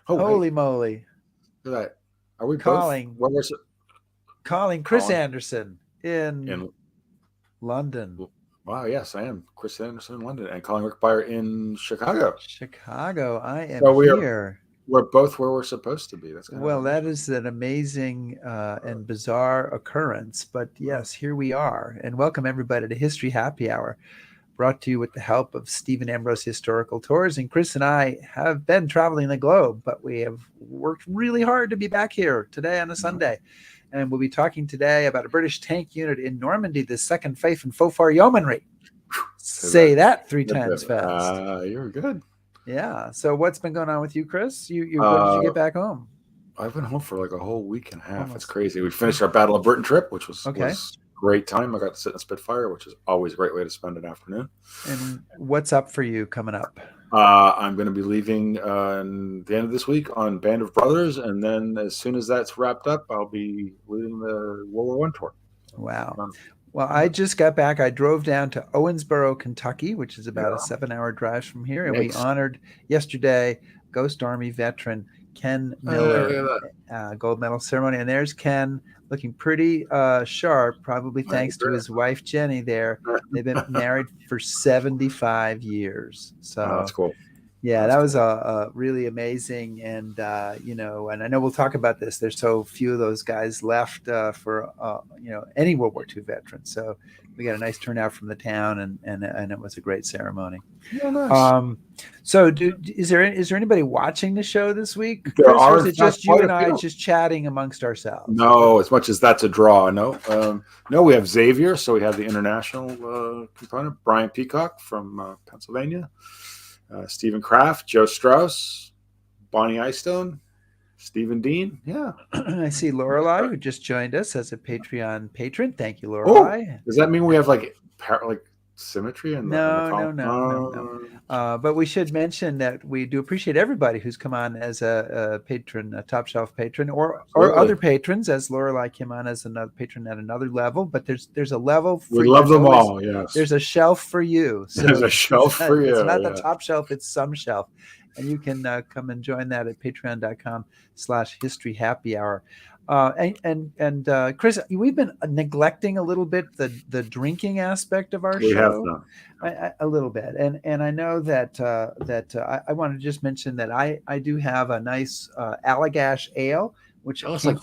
Oh, wait, Holy moly. look at that. Are we both? Calling What was it? calling Chris Calling Anderson in in. London. Wow, yes, I am Chris Anderson in London and calling Rick Byer in Chicago. Chicago, I am So here. we're both where we're supposed to be. That's kind of Well, that unusual. is an amazing and bizarre occurrence. But yes, here we are. And welcome everybody to History Happy Hour, brought to you with the help of Stephen Ambrose Historical Tours. And Chris and I have been traveling the globe, but we have worked really hard to be back here today on a Sunday. And we'll be talking today about a British tank unit in Normandy, the Second Fife and Forfar Yeomanry. So Say that three times that fast. you're good. Yeah. So what's been going on with you, Chris? You when did you Uh, get back home? I've been home for like a whole week and a half. It's Almost. crazy. We finished our Battle of Britain trip, which Okay. was great time. I got to sit in a Spitfire, which is always a great way to spend an afternoon. And what's up for you coming up? I'm going to be leaving the end of this week on Band of Brothers, and then as soon as that's wrapped up, I'll be leading the World War One tour. Wow. Um, Well, I just got back. I drove down to Owensboro, Kentucky, which is about a yeah, 7-hour drive from here. And we nice. honored yesterday Ghost Army veteran Ken Look Miller, at gold medal ceremony. And there's Ken looking pretty sharp, probably thanks to his wife, Jenny, there. They've been married for 75 years. Oh, that's So, cool. yeah, That's that was cool. really amazing, and and I know we'll talk about this. There's so few of those guys left for any World War II veteran. So we got a nice turnout from the town, and it was a great ceremony. Yeah, nice. So is there anybody watching the show this week, There Chris, or are is in it fact just you quite a and I few. just chatting amongst ourselves? No, as much as that's a draw. No, no. We have Xavier, so we have the international component. Brian Peacock from Pennsylvania, Stephen Kraft, Joe Strauss, Bonnie Eystone, Stephen Dean. Yeah. I see Lorelei, who just joined us as a Patreon patron. Thank you, Oh, Lorelei. does that mean we have like symmetry in the No, no, column? no, no, no. But we should mention that we do appreciate everybody who's come on as a patron, a top shelf patron, or Absolutely. other patrons, as Lorelei came on as another patron at another level. But there's a level We for love them all. Yes. there's a shelf for you. So There's a shelf for it's you. not the Yeah. top shelf; it's some shelf, and you can come and join that at patreon.com/history happy hour. Chris, we've been neglecting a little bit the drinking aspect of our We have show, them. a little bit, and I know that I want to just mention that I do have a nice Allagash ale, which Oh, it's came like,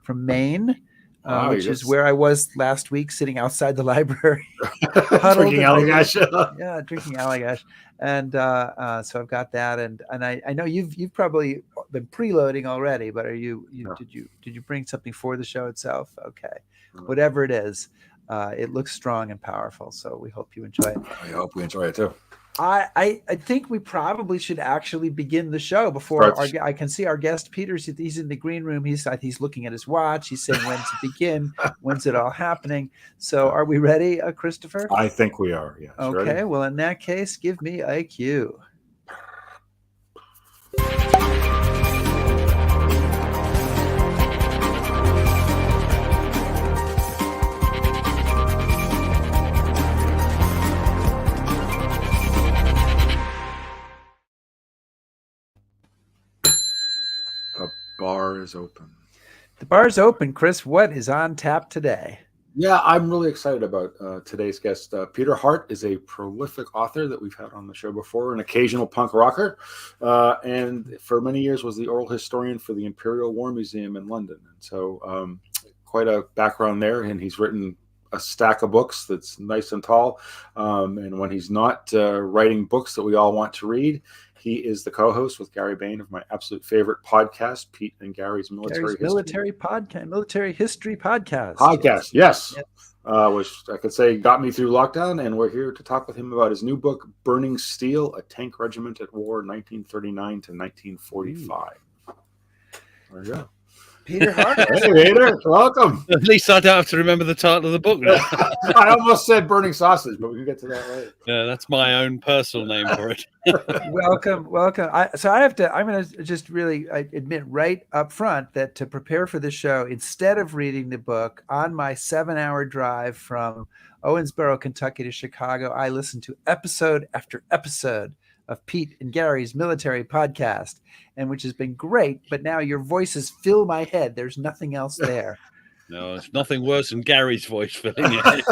from Maine, wow, you which is just where I was last week, sitting outside the library, huddled drinking and ready to, Allagash. drinking Allagash, and so I've got that, and I know you've probably been preloading already, but No. did you bring something for the show itself? Okay, whatever it is, it looks strong and powerful, so we hope you enjoy it. I hope we enjoy it too. I think we probably should actually begin the show before I can see our guest Peter. He's in the green room. He's looking at his watch. He's saying when to begin. When's it all happening? So are we ready, Christopher? I think we are. Yes. Okay. Ready? Well, in that case, give me a cue. The bar is open. The bar's open, Chris. What is on tap today? Yeah, I'm really excited about today's guest. Peter Hart is a prolific author that we've had on the show before, an occasional punk rocker, and for many years was the oral historian for the Imperial War Museum in London. And so quite a background there, and he's written a stack of books that's nice and tall. And when he's not writing books that we all want to read, he is the co-host with Gary Bain of my absolute favorite podcast, Pete and Gary's Military History Podcast, Military History Podcast. Yes. Which I could say got me through lockdown, and we're here to talk with him about his new book, Burning Steel, A Tank Regiment at War, 1939 to 1945. There you go. Peter Hart. Hey, Peter, welcome. At least I don't have to remember the title of the book now. I almost said Burning Sausage, but we can get to that later. Yeah, that's my own personal name for it. Welcome. I'm going to just really admit right up front that to prepare for the show, instead of reading the book, on my 7-hour drive from Owensboro, Kentucky to Chicago, I listened to episode after episode of Pete and Gary's military podcast, and which has been great. But now your voices fill my head. There's nothing else there. No, it's nothing worse than Gary's voice filling it.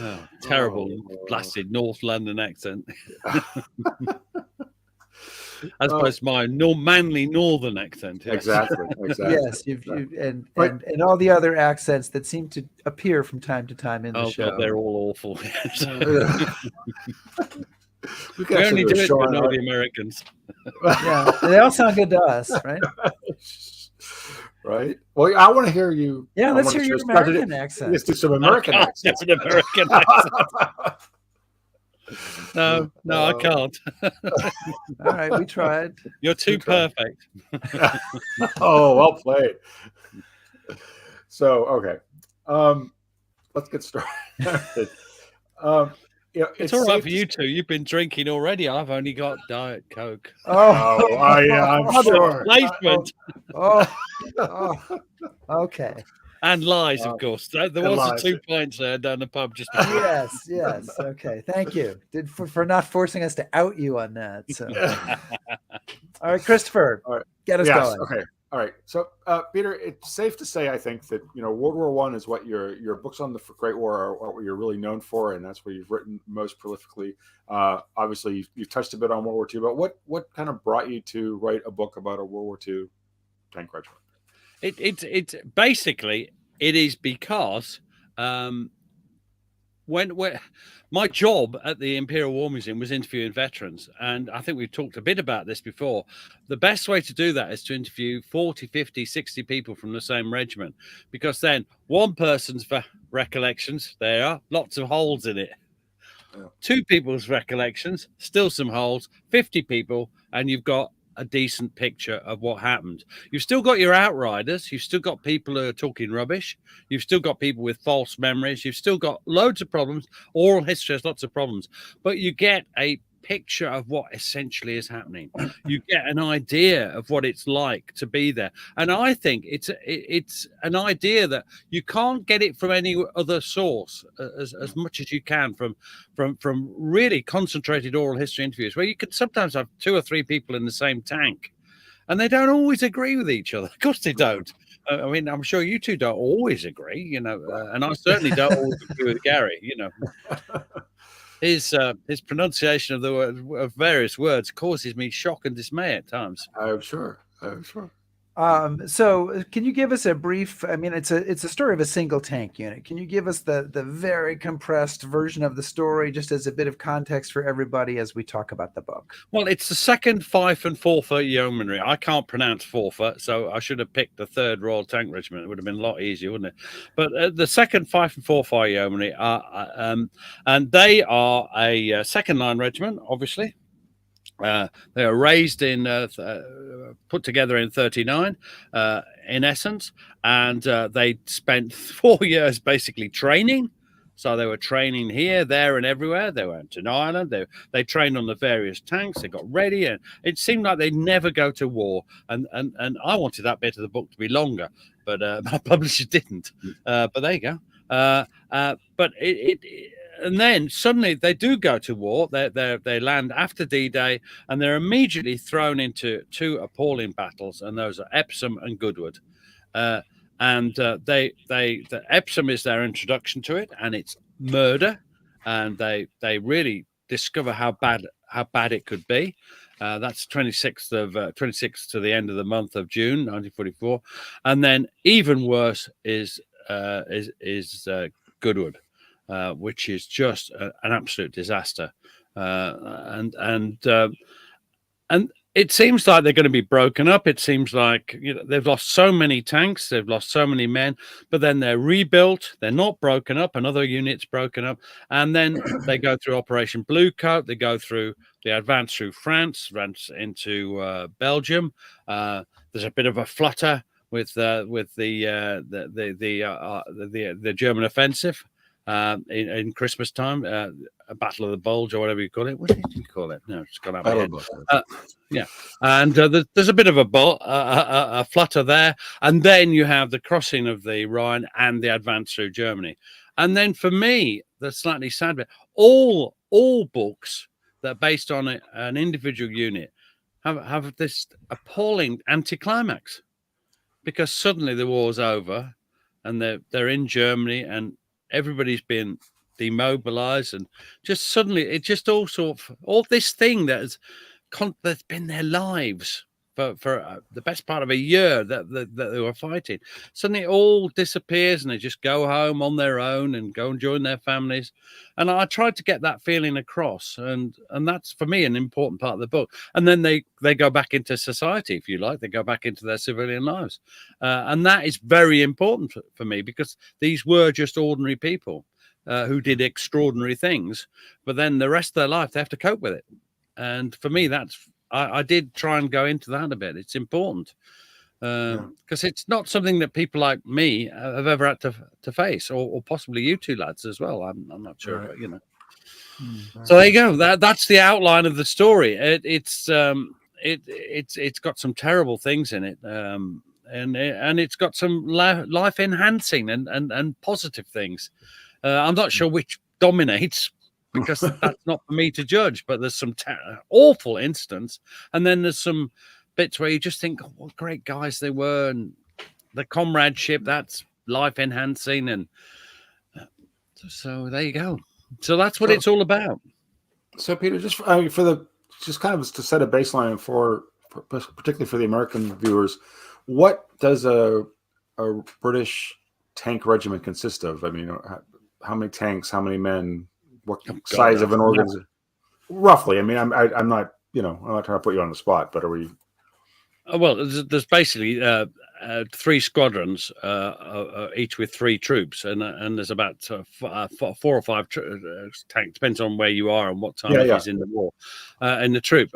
Oh, terrible, blasted North London accent. As opposed to my manly Northern accent. Yes. Exactly. Yes, and all the other accents that seem to appear from time to time in the show. God, they're all awful. we only do it to annoy the Americans. Yeah, they all sound good to us, right? Right. Well, I want to hear you. Yeah, let's hear your American accent. Let's do some American accents. An American accent. No, I can't. All right, we tried. You're too perfect. Oh, well played. So, okay. Let's get started. It's all right for you two. You've been drinking already. I've only got Diet Coke. I'm sure. Replacement. Okay. And lies, of course. There was 2 pints there down the pub just before. Yes. Okay. Thank you for not forcing us to out you on that. So. All right, Christopher, get us going. Okay. All right. So, Peter, it's safe to say, I think, that World War I is what your books on the Great War are what you're really known for, and that's where you've written most prolifically. Obviously, you've touched a bit on World War II, but what kind of brought you to write a book about a World War II tank regiment? It's basically it is because when my job at the Imperial War Museum was interviewing veterans, and I think we've talked a bit about this before. The best way to do that is to interview 40, 50, 60 people from the same regiment, because then one person's recollections, there are lots of holes in it. Yeah. 2 people's recollections, still some holes. 50 people, and you've got a decent picture of what happened. You've still got your outriders. You've still got people who are talking rubbish. You've still got people with false memories. You've still got loads of problems. Oral history has lots of problems, but you get a picture of what essentially is happening. You get an idea of what it's like to be there, and I think it's an idea that you can't get it from any other source as much as you can from really concentrated oral history interviews, where you could sometimes have 2 or 3 people in the same tank, and they don't always agree with each other. Of course they don't. I mean, I'm sure you two don't always agree, and I certainly don't always agree with Gary. His pronunciation of the of various words causes me shock and dismay at times. I'm sure. So can you give us a brief, I mean, it's a story of a single tank unit. Can you give us the very compressed version of the story, just as a bit of context for everybody as we talk about the book? Well, it's the 2nd Fife and Forfar Yeomanry. I can't pronounce Forfar, so I should have picked the 3rd Royal Tank Regiment. It would have been a lot easier, wouldn't it? But the 2nd Fife and Forfar Yeomanry are, and they are a 2nd line regiment, obviously. They were raised in, put together in 39, in essence, and they spent 4 years basically training. So they were training here, there, and everywhere. They went to Ireland. They trained on the various tanks. They got ready, and it seemed like they'd never go to war. And I wanted that bit of the book to be longer, but my publisher didn't. But there you go. But and then suddenly they do go to war. They land after D-Day, and they're immediately thrown into 2 appalling battles, and those are Epsom and Goodwood. And the Epsom is their introduction to it, and it's murder, and they really discover how bad it could be. That's 26th to the end of the month of June 1944, and then even worse is Goodwood. Which is just an absolute disaster, and it seems like they're going to be broken up. It seems like they've lost so many tanks, they've lost so many men, but then they're rebuilt. They're not broken up. Another unit's broken up, and then they go through Operation Bluecoat. They go through the advance through France into Belgium. There's a bit of a flutter with the German offensive. In Christmas time, a Battle of the Bulge or whatever you call it. What did you call it? No, it's gone out of my head. Yeah, and there's a bit of a flutter there, and then you have the crossing of the Rhine and the advance through Germany, and then for me, the slightly sad bit, all all books that are based on an individual unit have this appalling anticlimax, because suddenly the war's over and they're in Germany and everybody's been demobilized, and just suddenly it just all this thing that's been their lives for the best part of a year that they were fighting. Suddenly it all disappears and they just go home on their own and go and join their families. And I tried to get that feeling across, and that's for me an important part of the book. And then they go back into society, if you like. They go back into their civilian lives, and that is very important for me, because these were just ordinary people who did extraordinary things, but then the rest of their life they have to cope with it. And for me, I did try and go into that a bit. It's important because it's not something that people like me have ever had to face, or possibly you two lads as well. I'm not sure, but So there you go. That's the outline of the story. It's got some terrible things in it, and it's got some life enhancing and positive things. I'm not sure which dominates, because that's not for me to judge, but there's some awful incidents, and then there's some bits where you just think, oh, what great guys they were, and the comradeship, that's life enhancing. And so there you go. So that's what it's all about. So Peter, just just kind of to set a baseline for particularly for the American viewers, what does a British tank regiment consist of? I mean, how many tanks, how many men, what size of an organization? Roughly. I mean, I'm not, I'm not trying to put you on the spot, but are we? Well, there's basically 3 squadrons, each with 3 troops, and there's about 4 or 5 tanks. Depends on where you are and what time it is in the war. In the troop,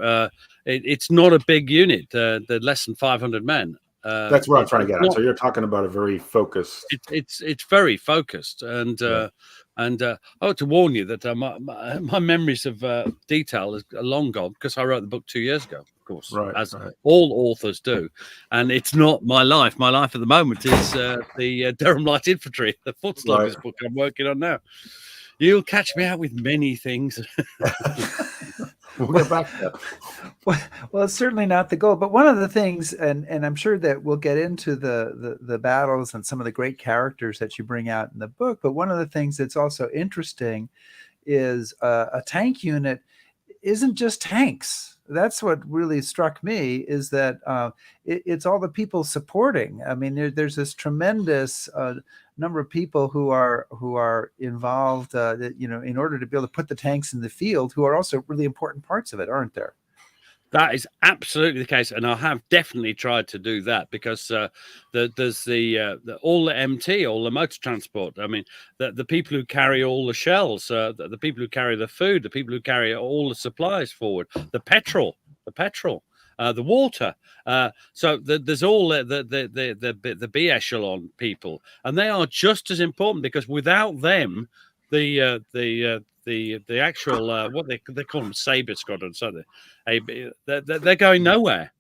it's not a big unit. They're less than 500 men. That's what I'm trying to get at. So you're talking about a very focused. It's very focused, and I want to warn you that my memories of detail is long gone, because I wrote the book 2 years ago, of course, as all authors do, and it's not my life. My life at the moment is the Durham Light Infantry, the foot sluggers book I'm working on now. You'll catch me out with many things. We'll get back to that. Well, it's certainly not the goal, but one of the things, and I'm sure that we'll get into the battles and some of the great characters that you bring out in the book, but one of the things that's also interesting is a tank unit isn't just tanks. That's what really struck me, is that it's all the people supporting. I mean, there's this tremendous number of people who are involved, in order to be able to put the tanks in the field, who are also really important parts of it, aren't there? That is absolutely the case, and I have definitely tried to do that, because there's all the MT, all the motor transport. I mean, the people who carry all the shells, the people who carry the food, the people who carry all the supplies forward, the petrol, the water. So there's all the B echelon people, and they are just as important, because without them, the actual what they call them Sabre squadrons, so they're going nowhere.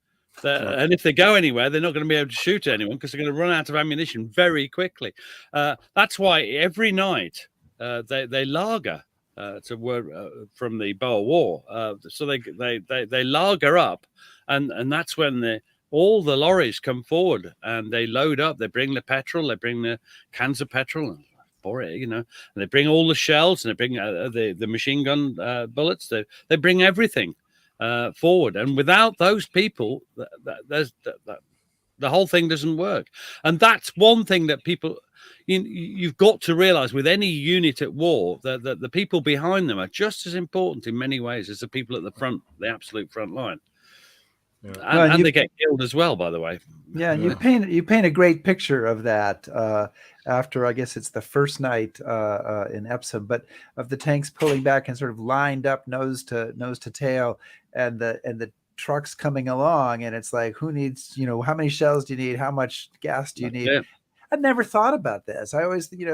And if they go anywhere, they're not going to be able to shoot anyone, because they're going to run out of ammunition very quickly. That's why every night they lager. It's a word from the Boer War. So they lager up, and that's when all the lorries come forward and they load up. They bring the petrol, they bring the cans of petrol for it, and they bring all the shells, and they bring the machine gun bullets. They bring everything forward, and without those people, the whole thing doesn't work. And that's one thing that people. You've got to realize with any unit at war that the people behind them are just as important in many ways as the people at the front, the absolute front line. Yeah. And they get killed as well, by the way. Yeah, you paint a great picture of that after, I guess it's the first night in Epsom, but of the tanks pulling back and sort of lined up nose to tail, and the trucks coming along, and it's like, who needs, how many shells do you need? How much gas do you need? Yeah. I'd never thought about this. I always, to me,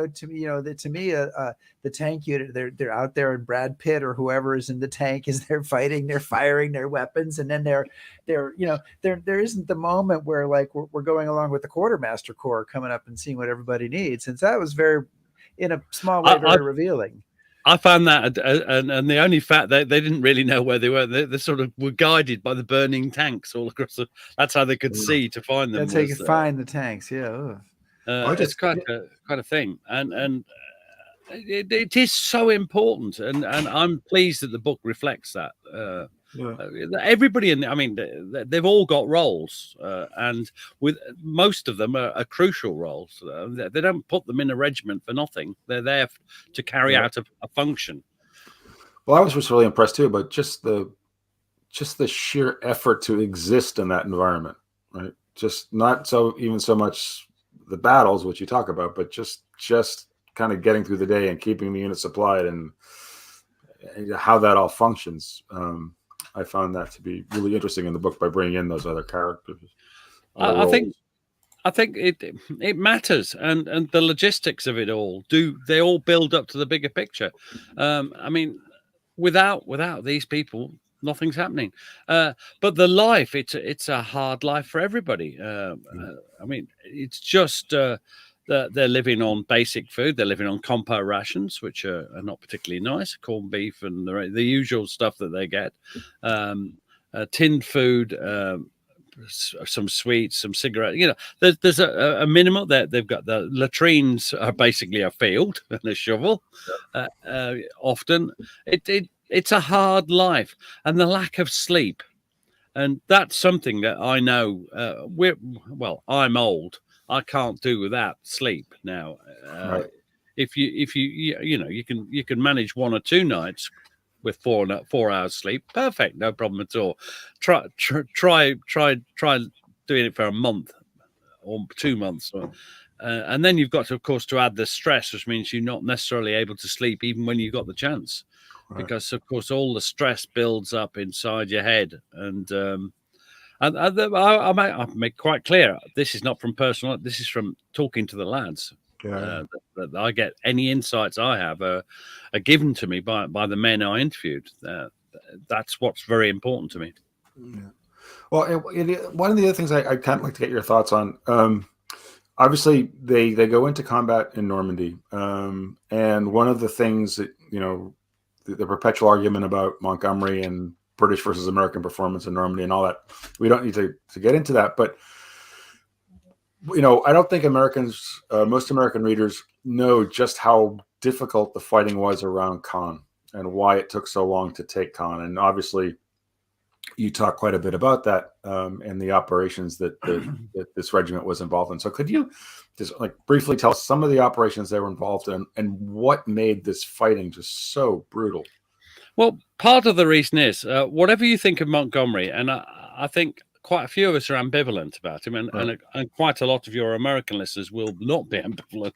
the tank unit, they're out there, and Brad Pitt or whoever is in the tank is there fighting, they're firing their weapons, and then there isn't the moment where, like, we're going along with the quartermaster corps coming up and seeing what everybody needs. Since that was very, in a small way, very revealing. I found that, and the only fact that they didn't really know where they were, they sort of were guided by the burning tanks all across. That's how they could see to find them. That's how you could find the tanks. Yeah. It's quite a thing, and it is so important, and I'm pleased that the book reflects that. Everybody they've all got roles, and with most of them are crucial roles. They don't put them in a regiment for nothing. They're there to carry out a function. Well, I was just really impressed too, but just the sheer effort to exist in that environment, right? Just not so much the battles, which you talk about, but just kind of getting through the day and keeping the unit supplied and how that all functions. I found that to be really interesting in the book by bringing in those other characters. I think it matters, and the logistics of it all they all build up to the bigger picture. Without these people, nothing's happening. But the life, it's a hard life for everybody. It's just they're living on basic food. They're living on compo rations, which are not particularly nice. Corned beef and the usual stuff that they get. Tinned food, some sweets, some cigarettes. There's a minimal. They've got the latrines are basically a field and a shovel. Often, it's a hard life, and the lack of sleep, and that's something that I know. I'm old. I can't do without sleep now. Right. If you can manage 1 or 2 nights with 4 hours sleep, perfect, no problem at all. Try doing it for a month or 2 months, and then you've got to, of course, to add the stress, which means you're not necessarily able to sleep even when you've got the chance, because of course all the stress builds up inside your head, and I make quite clear this is not from personal. This is from talking to the lads. That I get any insights I have are given to me by the men I interviewed. That's what's very important to me. Yeah. Well, one of the other things I kind of like to get your thoughts on. Obviously, they go into combat in Normandy, and one of the things that the perpetual argument about Montgomery and British versus American performance in Normandy and all that. We don't need to get into that, but I don't think most American readers know just how difficult the fighting was around Caen and why it took so long to take Caen. And obviously, you talk quite a bit about that and the operations that this regiment was involved in. So could you just briefly tell us some of the operations they were involved in and what made this fighting just so brutal? Well, part of the reason is whatever you think of Montgomery, and I think quite a few of us are ambivalent about him, and quite a lot of your American listeners will not be ambivalent.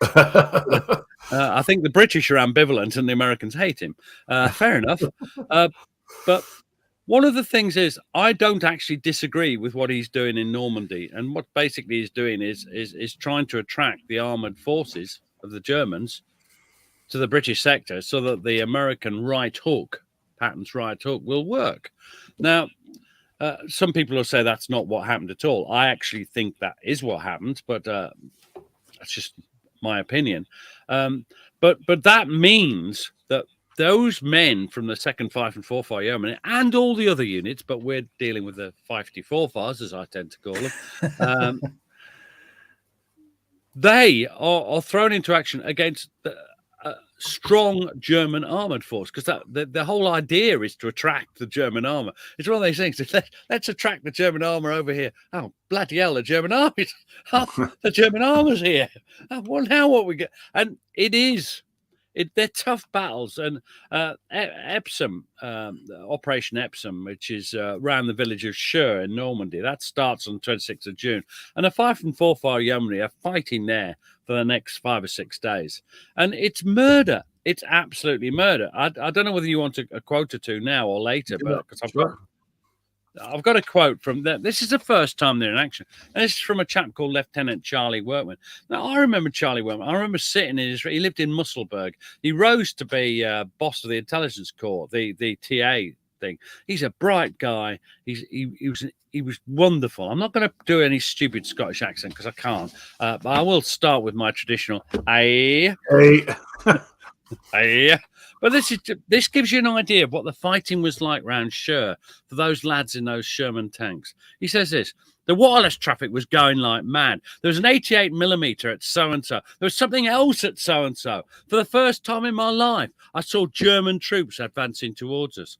I think the British are ambivalent and the Americans hate him. Fair enough. But one of the things is I don't actually disagree with what he's doing in Normandy, and what basically he's doing is trying to attract the armored forces of the Germans to the British sector so that the American Patton's right hook will work. Now, some people will say that's not what happened at all. I actually think that is what happened, but that's just my opinion. But that means that those men from the 2nd Fife and Forfar Yeomanry and all the other units, but we're dealing with the Fife Forfars, as I tend to call them, they are thrown into action against the strong German armored force, because the whole idea is to attract the German armor. It's one of those things. Let's attract the German armor over here. Oh, bloody hell, the German army! The German armor's here. Well, now what we get? And it is. They're tough battles, and Epsom, Operation Epsom, which is around the village of Sher in Normandy, that starts on the 26th of June. And the Fife and Forfar Yeomanry are fighting there for the next 5 or 6 days. And it's murder. It's absolutely murder. I don't know whether you want a quote or two now or later, but because I've got a quote from that. This is the first time they're in action. And this is from a chap called Lieutenant Charlie Workman. Now, I remember Charlie Workman. I remember sitting he lived in Musselburgh. He rose to be boss of the intelligence corps, the TA thing. He's a bright guy. He was wonderful. I'm not going to do any stupid Scottish accent because I can't. But I will start with my traditional, aye. Yeah, but this gives you an idea of what the fighting was like round Sher for those lads in those Sherman tanks. He says this: the wireless traffic was going like mad. There was an 88mm at so and so. There was something else at so and so. For the first time in my life, I saw German troops advancing towards us.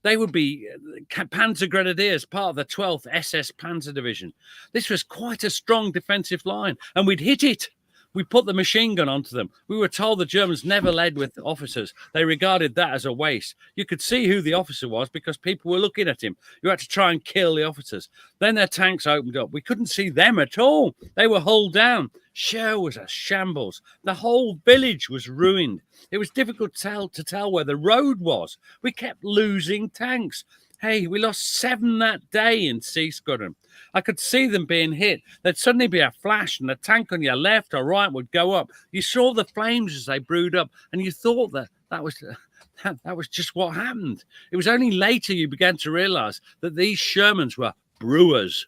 They would be Panzer Grenadiers, part of the 12th SS Panzer Division. This was quite a strong defensive line, and we'd hit it. We put the machine gun onto them. We were told the Germans never led with officers. They regarded that as a waste. You could see who the officer was because people were looking at him. You had to try and kill the officers. Then their tanks opened up. We couldn't see them at all. They were hulled down. Sher was a shambles. The whole village was ruined. It was difficult to tell where the road was. We kept losing tanks. Hey, we lost 7 that day in Sea Squadron. I could see them being hit. There'd suddenly be a flash and the tank on your left or right would go up. You saw the flames as they brewed up and you thought that was just what happened. It was only later you began to realize that these Shermans were brewers.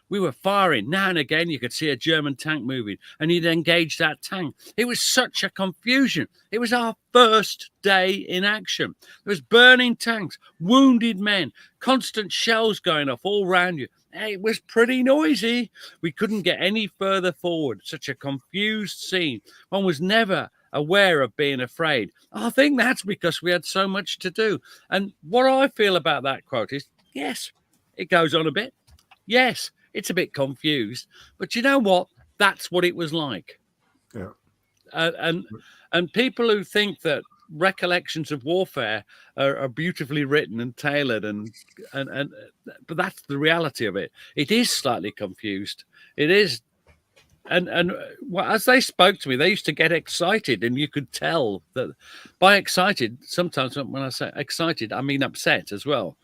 We were firing. Now and again, you could see a German tank moving and you'd engage that tank. It was such a confusion. It was our first day in action. There was burning tanks, wounded men, constant shells going off all around you. It was pretty noisy. We couldn't get any further forward. Such a confused scene. One was never aware of being afraid. I think that's because we had so much to do. And what I feel about that quote is, yes, it goes on a bit. Yes, it's a bit confused, but you know what? That's what it was like. Yeah. And people who think that recollections of warfare are beautifully written and tailored, but that's the reality of it. It is slightly confused. It is. And as they spoke to me, they used to get excited, and you could tell that by excited, sometimes when I say excited, I mean upset as well.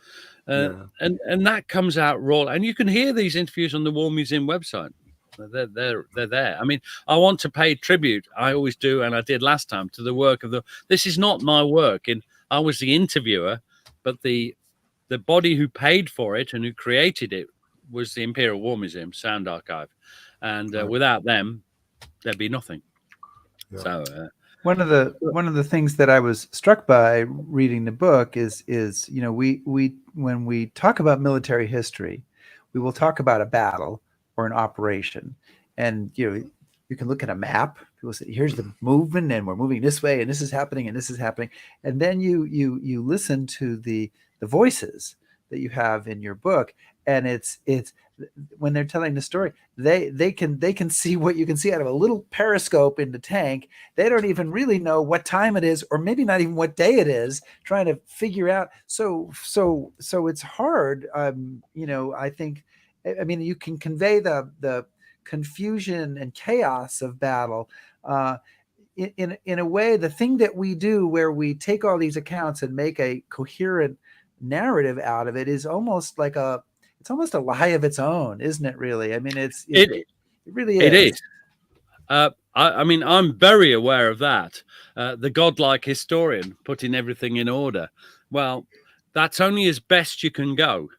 And that comes out raw, and you can hear these interviews on the War Museum website. They're there. I mean, I want to pay tribute. I always do, and I did last time, to the work of this is not my work. I was the interviewer, but the body who paid for it and who created it was the Imperial War Museum Sound Archive, and without them, there'd be nothing. Yeah. So. One of the things that I was struck by reading the book is we when we talk about military history, we will talk about a battle or an operation, and you can look at a map. People say, "Here's the movement, and we're moving this way, and this is happening, and this is happening," and then you listen to the voices that you have in your book, and it's when they're telling the story, they can see what you can see out of a little periscope in the tank. They don't even really know what time it is, or maybe not even what day it is, trying to figure out. So it's hard. I think, I mean, you can convey the confusion and chaos of battle in a way. The thing that we do, where we take all these accounts and make a coherent narrative out of it, is almost like it's almost a lie of its own, isn't it? Really, I mean, it really is. It is. I mean, I'm very aware of that. The godlike historian putting everything in order. Well, that's only as best you can go,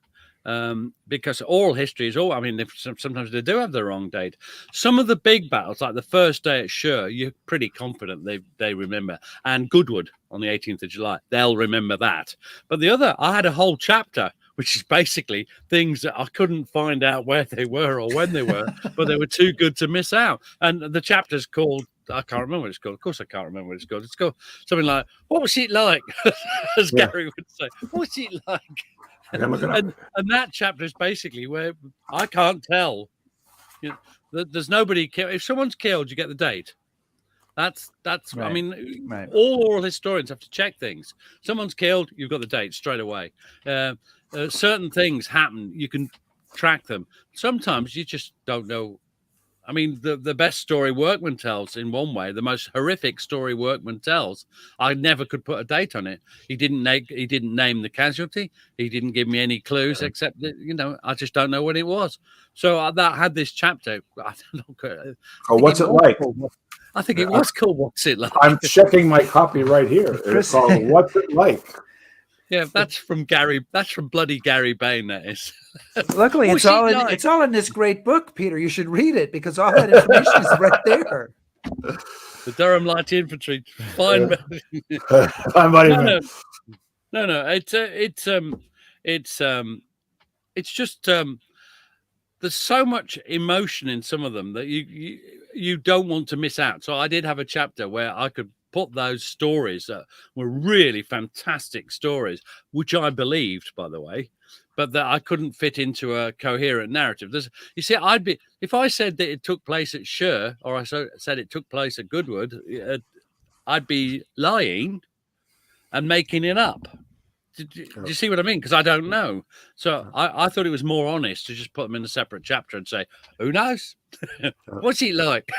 because oral history is all. I mean, sometimes they do have the wrong date. Some of the big battles, like the first day at Sher, you're pretty confident they remember. And Goodwood on the 18th of July, they'll remember that. But the other, I had a whole chapter which is basically things that I couldn't find out where they were or when they were, but they were too good to miss out. And the chapter's called, I can't remember what it's called. Of course I can't remember what it's called. It's called something like, "What was it like?" as Gary would say. What's it like? And that chapter is basically where I can't tell. There's nobody killed. If someone's killed, you get the date. That's right. I mean, right. All oral historians have to check things. Someone's killed, you've got the date straight away. Certain things happen, you can track them. Sometimes you just don't know. I mean, the best story Workman tells, in one way, the most horrific story Workman tells, I never could put a date on it. He didn't name the casualty. He didn't give me any clues, except that, I just don't know what it was. So that had this chapter. I don't know. What's it like? I think it was called "What's It Like." I'm checking my copy right here. It's called "What's It Like." Yeah, that's from Gary. That's from bloody Gary Bain. That is. Luckily, it's all in this great book, Peter. You should read it because all that information is right there. The Durham Light Infantry. Fine. I'm not No, even. no. It's just there's so much emotion in some of them that you don't want to miss out. So I did have a chapter where I could put those stories that were really fantastic stories, which I believed, by the way, but that I couldn't fit into a coherent narrative. You see, if I said that it took place at Sher, or I said it took place at Goodwood, I'd be lying and making it up. Do you see what I mean? Because I don't know. So I thought it was more honest to just put them in a separate chapter and say, who knows? What's he like?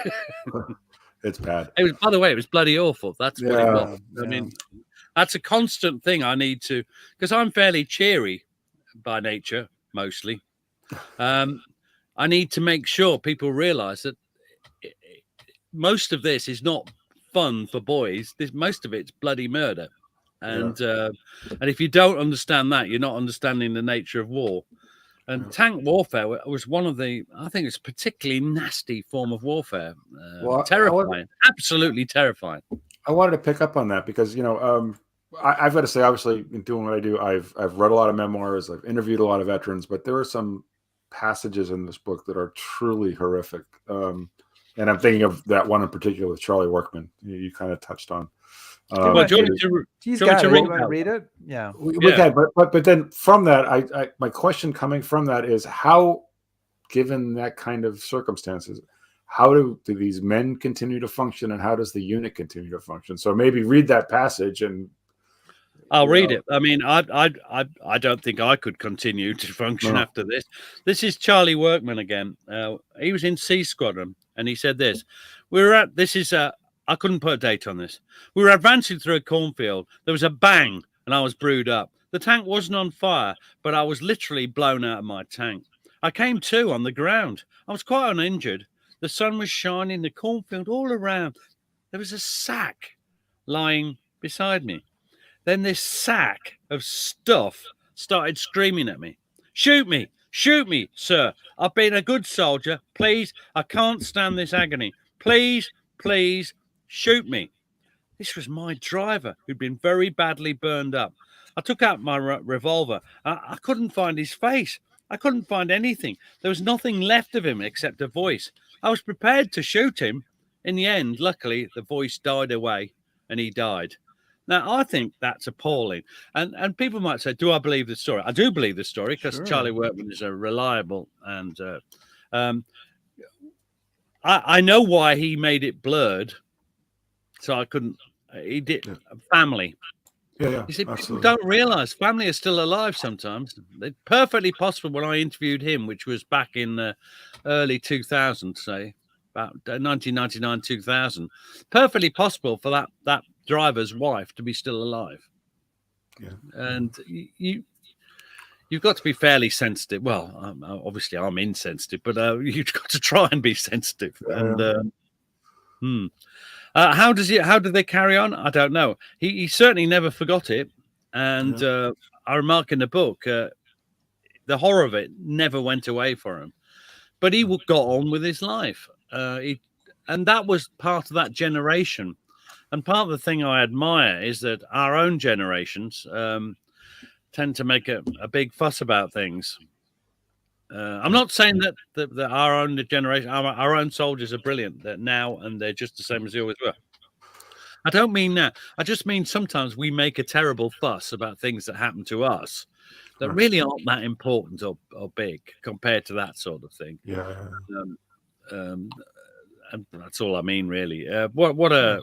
It's bad. It was, by the way, it was bloody awful. That's what it was. Yeah. I mean, that's a constant thing I need to, because I'm fairly cheery by nature, mostly. I need to make sure people realize that most of this is not fun for boys. Most of it's bloody murder. And if you don't understand that, you're not understanding the nature of war. And tank warfare was one of the, I think it's a particularly nasty form of warfare. Terrifying, absolutely terrifying. I wanted to pick up on that because, I've got to say, obviously, in doing what I do, I've read a lot of memoirs, I've interviewed a lot of veterans, but there are some passages in this book that are truly horrific. And I'm thinking of that one in particular with Charlie Workman. You kind of touched on. Do you want me to read it? Yeah, we can. But then from that, my question coming from that is how, given that kind of circumstances, how do these men continue to function, and how does the unit continue to function? So maybe read that passage, and I'll read it. I mean, I don't think I could continue to function after this. This is Charlie Workman again. He was in C Squadron, and he said this: I couldn't put a date on this. We were advancing through a cornfield. There was a bang, and I was brewed up. The tank wasn't on fire, but I was literally blown out of my tank. I came to on the ground. I was quite uninjured. The sun was shining, the cornfield all around. There was a sack lying beside me. Then this sack of stuff started screaming at me. Shoot me, sir. I've been a good soldier. Please, I can't stand this agony. Please, shoot me. This was my driver who'd been very badly burned up. I took out my revolver. I couldn't find his face. I couldn't find anything. There was nothing left of him except a voice. I was prepared to shoot him. In the end, luckily, the voice died away and he died. Now, I think that's appalling. And people might say, do I believe the story? I do believe the story because Charlie Workman is a reliable and I know why he made it blurred. So I couldn't. He did. Family. Yeah. You see, people don't realize family is still alive sometimes. It's perfectly possible when I interviewed him, which was back in the early 2000s, say, about 1999, 2000. Perfectly possible for that driver's wife to be still alive. Yeah. And you've got to be fairly sensitive. Well, obviously I'm insensitive, but you've got to try and be sensitive. And how do they carry on? I don't know. He certainly never forgot it. And I remark in the book, the horror of it never went away for him. But he got on with his life. And that was part of that generation. And part of the thing I admire is that our own generations tend to make a big fuss about things. I'm not saying that our own generation, our own soldiers are brilliant now, and they're just the same as they always were. I don't mean that. I just mean sometimes we make a terrible fuss about things that happen to us that really aren't that important or big compared to that sort of thing. Yeah. And that's all I mean, really. What a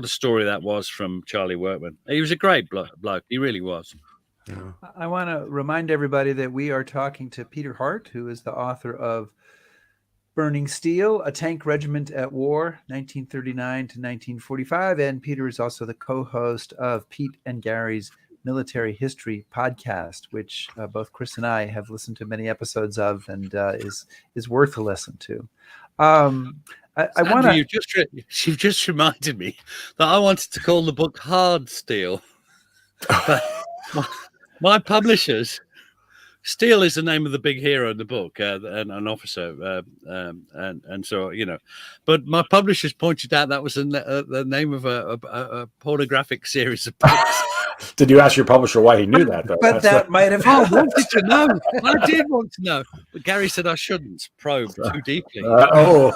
story that was from Charlie Workman. He was a great bloke. He really was. Yeah. I want to remind everybody that we are talking to Peter Hart, who is the author of Burning Steel, A Tank Regiment at War, 1939 to 1945. And Peter is also the co-host of Pete and Gary's Military History podcast, which both Chris and I have listened to many episodes of, and is worth a listen to. I want to. You've just reminded me that I wanted to call the book Hard Steel, but my publishers Steele is the name of the big hero in the book, and an officer, and so But my publishers pointed out that was the name of a pornographic series of books. Did you ask your publisher why he knew that, though? But that might have. I wanted to know. I did want to know, but Gary said I shouldn't probe too deeply. You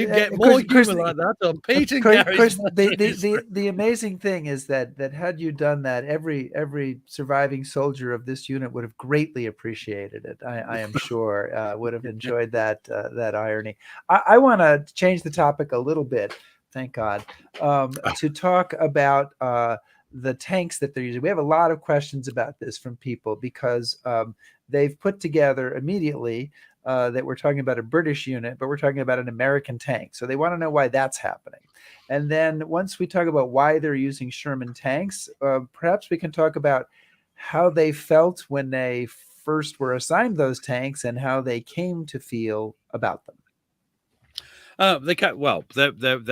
get more humor like that on Peter and Gary's. The amazing thing is that had you done that, every surviving soldier of this unit would have greatly appreciated it. I am sure would have enjoyed that irony. I want to change the topic a little bit. Thank God, to talk about the tanks that they're using. We have a lot of questions about this from people because they've put together immediately that we're talking about a British unit, but we're talking about an American tank. So they want to know why that's happening. And then once we talk about why they're using Sherman tanks, perhaps we can talk about how they felt when they first were assigned those tanks and how they came to feel about them. They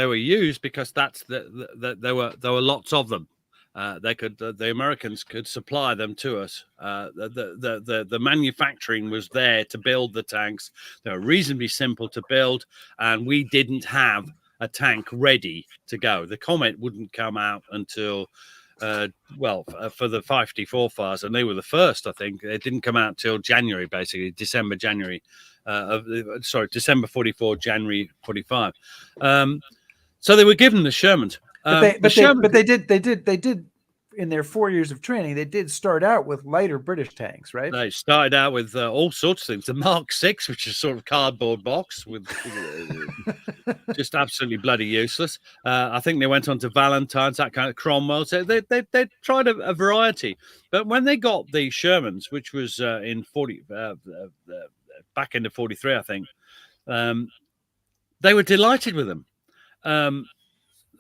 were used because there were lots of them. The Americans could supply them to us. The manufacturing was there to build the tanks. They were reasonably simple to build, and we didn't have a tank ready to go. The Comet wouldn't come out until for the Fife and Forfars, and they were the first. I think it didn't come out till January, basically December 44, January 45. So they were given the Shermans. But they did in their 4 years of training, they did start out with lighter British tanks, right? They started out with all sorts of things. The Mark 6, which is sort of cardboard box with just absolutely bloody useless. I think they went on to Valentine's, that kind of Cromwell. So they tried a variety. But when they got the Shermans, which was in back into 43, I think, they were delighted with them.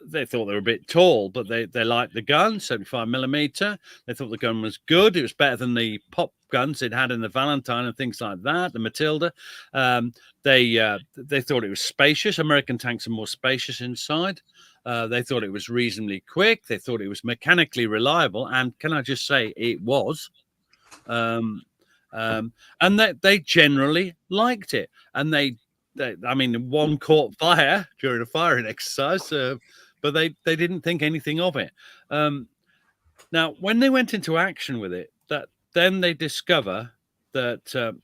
They thought they were a bit tall, but they liked the gun, 75mm. They thought the gun was good. It was better than the pop guns they'd had in the Valentine and things like that, the Matilda. They thought it was spacious. American tanks are more spacious inside. They thought it was reasonably quick. They thought it was mechanically reliable. And can I just say, it was. And they generally liked it. And one caught fire during a firing exercise, but they didn't think anything of it. Now, when they went into action with it, then they discover that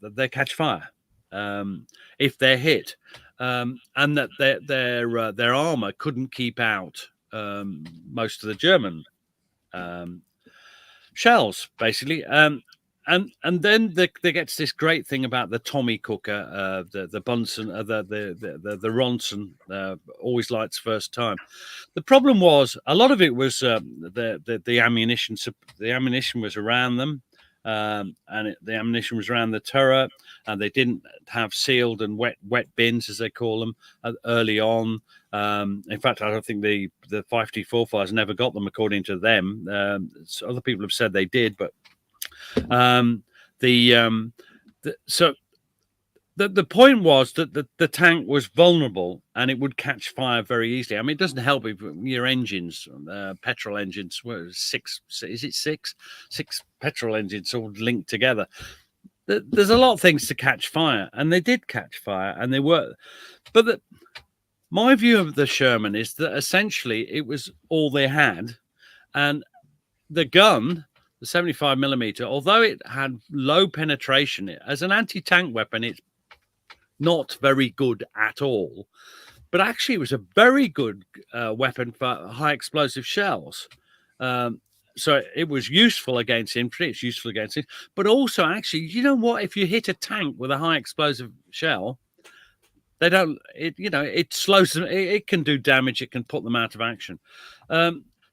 they catch fire if they're hit, and that their armor couldn't keep out most of the German shells, basically. And then there gets this great thing about the Tommy cooker, the Bunsen, the Ronson, always lights first time. The problem was a lot of it was the ammunition. The ammunition was around them, and the ammunition was around the turret, and they didn't have sealed and wet bins, as they call them, early on. In fact, I don't think the Fife and Forfars never got them, according to them. Other people have said they did, but. The point was that the tank was vulnerable and it would catch fire very easily. I mean, it doesn't help if your engines, petrol engines, six petrol engines all linked together. There's a lot of things to catch fire, and they did catch fire, and they were. But my view of the Sherman is that essentially it was all they had, and the gun. The 75mm, although it had low penetration, as an anti-tank weapon, it's not very good at all. But actually, it was a very good weapon for high explosive shells. So it was useful against infantry. It's useful against it. But also, actually, you know what? If you hit a tank with a high explosive shell, it slows them. It can do damage. It can put them out of action.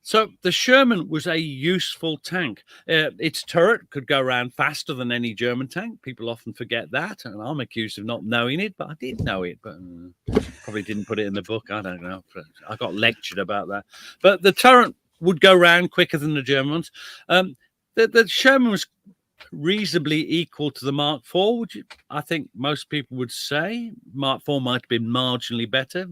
So the Sherman was a useful tank. Its turret could go around faster than any German tank. People often forget that, and I'm accused of not knowing it, but I did know it, but probably didn't put it in the book. I don't know. I got lectured about that. But the turret would go around quicker than the German ones. The Sherman was reasonably equal to the Mark IV, I think most people would say. Mark IV might have been marginally better.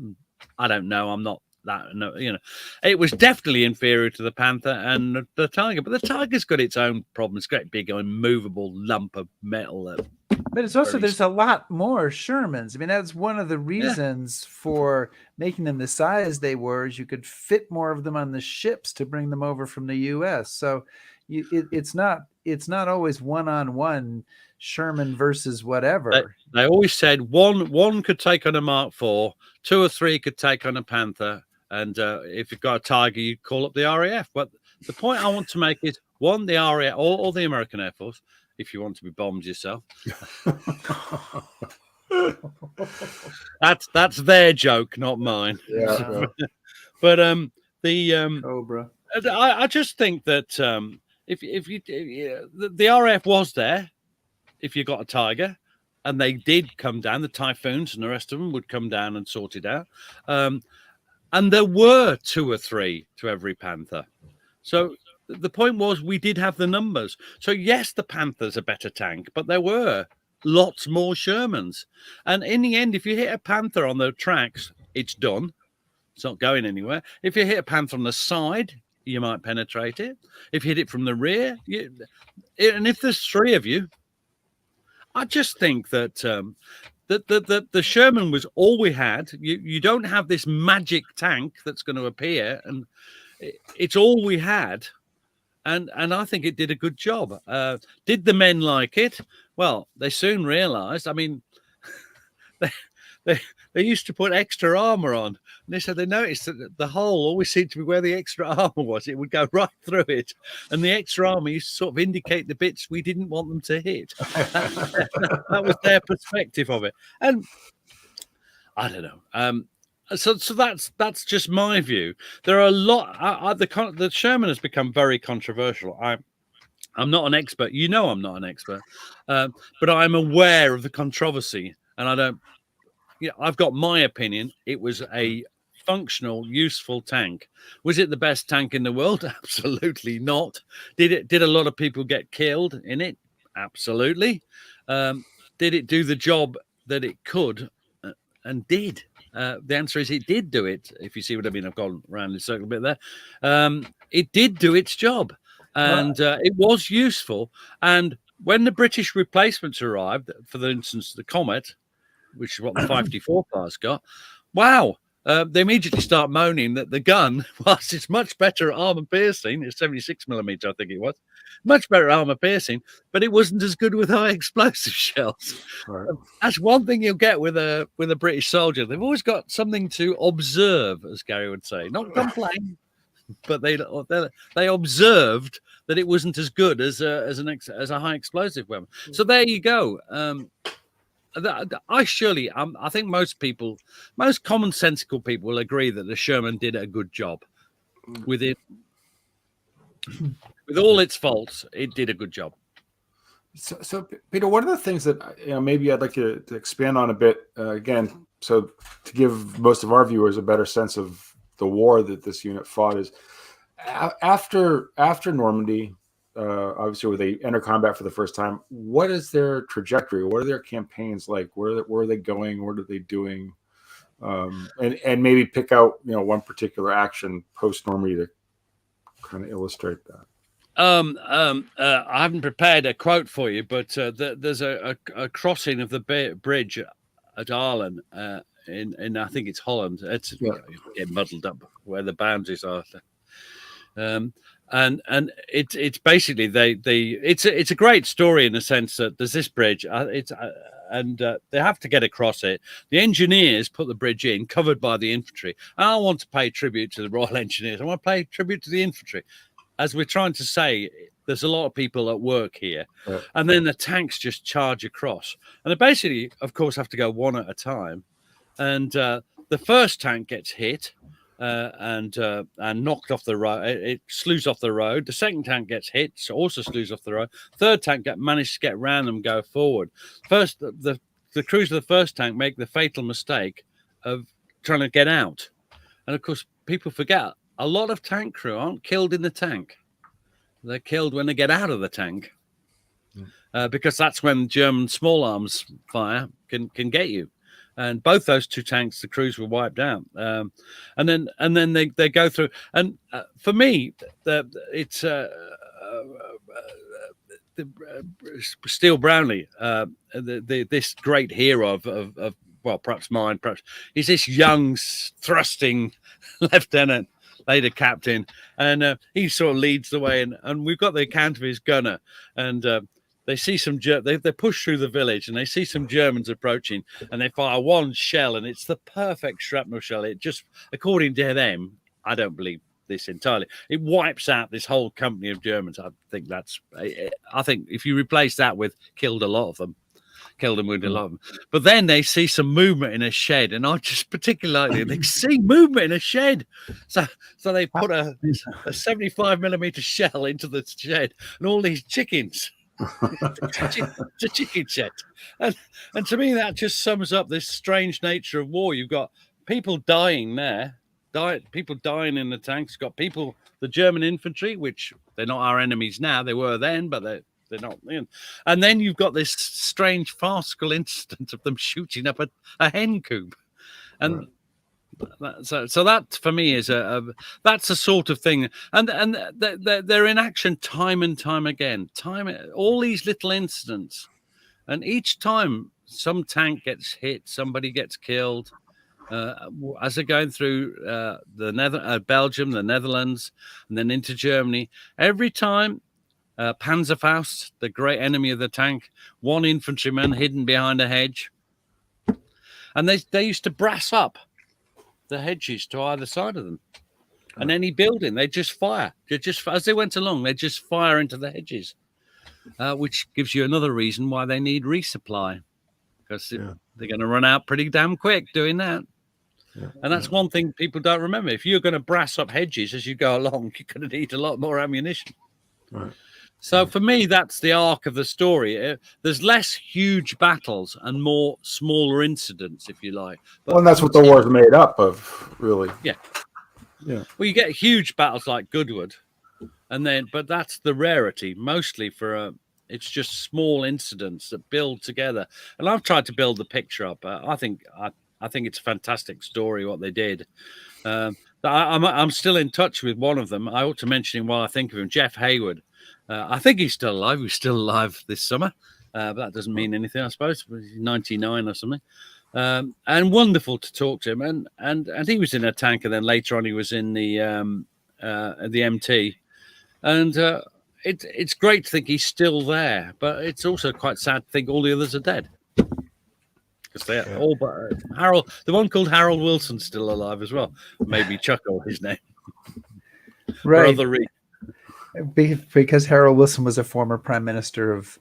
I don't know. I'm not that. No, you know, it was definitely inferior to the Panther and the Tiger. But the Tiger's got its own problems. Great big immovable lump of metal. But it's also, there's a lot more Shermans. I mean, that's one of the reasons for making them the size they were, is you could fit more of them on the ships to bring them over from the U.S. So it's not always one-on-one Sherman versus whatever. They always said one could take on a Mark IV, 2 or 3 could take on a Panther, and if you've got a Tiger, you call up the RAF. But the point I want to make is, one, the RAF or the American Air Force, if you want to be bombed yourself. That's their joke, not mine. Yeah. But the Cobra. I just think that if the RAF was there, if you got a Tiger, and they did come down, the Typhoons and the rest of them would come down and sort it out. And there were 2 or 3 to every Panther. So the point was, we did have the numbers. So yes, the Panther's a better tank, but there were lots more Shermans. And in the end, if you hit a Panther on the tracks, it's done. It's not going anywhere. If you hit a Panther on the side, you might penetrate it. If you hit it from the rear, and if there's 3 of you, I just think that the Sherman was all we had. You don't have this magic tank that's going to appear, and it's all we had. And I think it did a good job. Did the men like it? Well, they soon realised. I mean, they used to put extra armour on. And they said they noticed that the hole always seemed to be where the extra armour was. It would go right through it. And the extra armour used to sort of indicate the bits we didn't want them to hit. That was their perspective of it. And I don't know. So that's just my view. There are a lot. The Sherman has become very controversial. I'm not an expert. You know, I'm not an expert, but I'm aware of the controversy, and I don't. Yeah, I've got my opinion. It was a functional, useful tank. Was it the best tank in the world? Absolutely not. Did a lot of people get killed in it? Absolutely. Did it do the job that it could and did? The answer is it did do it. If you see what I mean, I've gone around in a circle a bit there. It did do its job, and it was useful. And when the British replacements arrived, for instance, the Comet, which is what the 50 Forfar's got, wow, they immediately start moaning that the gun, whilst it's much better at armor piercing, it's 76mm, I think it was, much better at armor piercing, but it wasn't as good with high explosive shells. Right. That's one thing you'll get with a British soldier. They've always got something to observe, as Gary would say, not complain, but they observed that it wasn't as good as a high explosive weapon. So there you go. I think most commonsensical people will agree that the Sherman did a good job with it. With all its faults, it did a good job. So Peter, one of the things that maybe I'd like to expand on a bit again, so to give most of our viewers a better sense of the war that this unit fought, is after Normandy. Obviously, where they enter combat for the first time, what is their trajectory? What are their campaigns like? Where are they going? What are they doing? And maybe pick out one particular action post Normandy to kind of illustrate that. I haven't prepared a quote for you, but there's a crossing of the bridge at Arlen in I think it's Holland. It's getting muddled up where the boundaries are. And it's basically it's a great story in the sense that there's this bridge and they have to get across it. The engineers put the bridge in, covered by the infantry. And I want to pay tribute to the Royal Engineers. I want to pay tribute to the infantry. As we're trying to say, there's a lot of people at work here. Right. And then the tanks just charge across. And they basically, of course, have to go one at a time. And the first tank gets hit. And knocked off the road. It slews off the road. The second tank gets hit, so also slews off the road. Third tank managed to get around and go forward. First, the crews of the first tank make the fatal mistake of trying to get out. And of course, people forget a lot of tank crew aren't killed in the tank. They're killed when they get out of the tank, because that's when German small arms fire can get you. and both those two tanks, the crews were wiped out. And then they go through. And for me, it's Steele Brownlee, this great hero of well, perhaps mine, perhaps he's this young, thrusting lieutenant, later captain, and he sort of leads the way. And we've got the account of his gunner, and they see some they push through the village, and they see some Germans approaching, and they fire one shell, and it's the perfect shrapnel shell. It just, according to them, I don't believe this entirely, it wipes out this whole company of Germans. I think if you replace that with killed and wounded a lot of them. But then they see some movement in a shed, and I just particularly they see movement in a shed, so they put a 75mm shell into the shed, and all these chickens. It's a chicken shed, and to me that just sums up this strange nature of war. You've got people dying there. People dying in the tanks. Got people, the German infantry, which they're not our enemies now. They were then, but they're not in. And then you've got this strange farcical incident of them shooting up a hen coop, and so that for me is that's a sort of thing. And they're in action time and time again. All these little incidents, and each time some tank gets hit, somebody gets killed. As they're going through Belgium, the Netherlands, and then into Germany, every time Panzerfaust, the great enemy of the tank, one infantryman hidden behind a hedge, and they used to brass up the hedges to either side of them, and any building they just fire. As they went along, they just fire into the hedges, which gives you another reason why they need resupply, because they're going to run out pretty damn quick doing that. And that's one thing people don't remember. If you're going to brass up hedges as you go along, you're going to need a lot more ammunition. So for me, that's the arc of the story. There's less huge battles and more smaller incidents, if you like. But that's what the war's made up of, really. Yeah. Well, you get huge battles like Goodwood, but that's the rarity. Mostly it's just small incidents that build together. And I've tried to build the picture up. I think it's a fantastic story what they did. I'm still in touch with one of them. I ought to mention him while I think of him, Jeff Hayward. I think he's still alive. He's still alive this summer, but that doesn't mean anything, I suppose. He's 99 or something. And wonderful to talk to him. And he was in a tank, and then later on he was in the MT. And it's great to think he's still there, but it's also quite sad to think all the others are dead. Because they're all but Harold, the one called Harold Wilson's still alive as well. Maybe Chuckle, his name. Right. Because Harold Wilson was a former prime minister of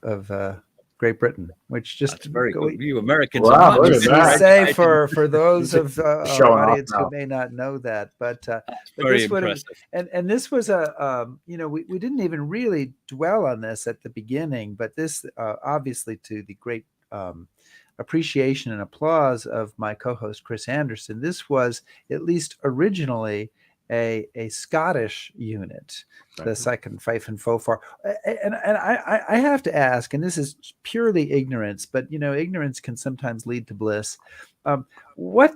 Great Britain, which just that's very good. You Americans wow, are say for those of our audience who may not know that, but very this impressive. And this was we didn't even really dwell on this at the beginning, but this obviously to the great appreciation and applause of my co-host Chris Anderson, this was at least originally a Scottish unit, the second Fife and Forfar. And I have to ask, and this is purely ignorance, but ignorance can sometimes lead to bliss. What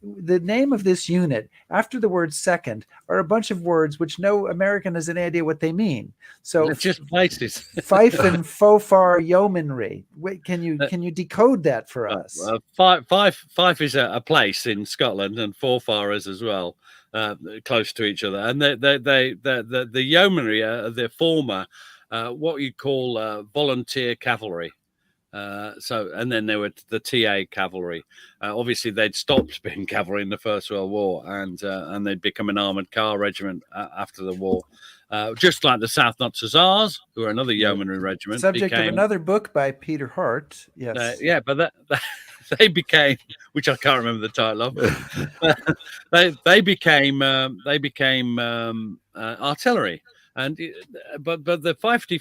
the name of this unit after the word second are a bunch of words which no American has any idea what they mean. So it's just places. Fife and Forfar Yeomanry. Wait, can you decode that for us? Fife is a place in Scotland, and Forfar is as well, close to each other. And the yeomanry, the former, what you call volunteer cavalry. And then there were the TA cavalry. Obviously, they'd stopped being cavalry in the First World War, and they'd become an armored car regiment after the war. Just like the South Notts Hussars, who are another yeomanry regiment. Subject of another book by Peter Hart. Yes. But they became, which I can't remember the title of. they became artillery, but the Fife and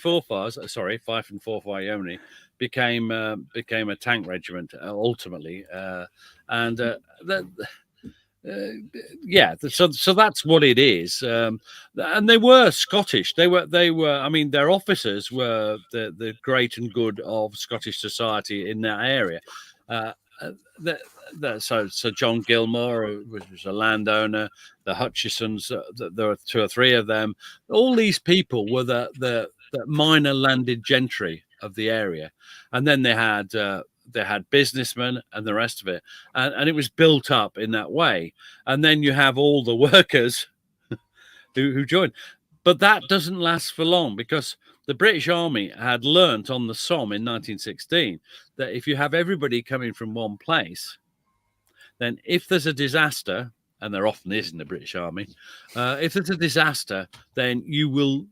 Forfar Yeomanry became a tank regiment ultimately, so that's what it is. And they were Scottish. They were. I mean, their officers were the great and good of Scottish society in that area. So John Gilmore, who was a landowner, the Hutchisons, there were 2 or 3 of them. All these people were the minor landed gentry of the area, and then they had businessmen and the rest of it, and it was built up in that way. And then you have all the workers who joined, but that doesn't last for long, because the British Army had learnt on the Somme in 1916 that if you have everybody coming from one place, then if there's a disaster, and there often is in the British Army, if there's a disaster, then you will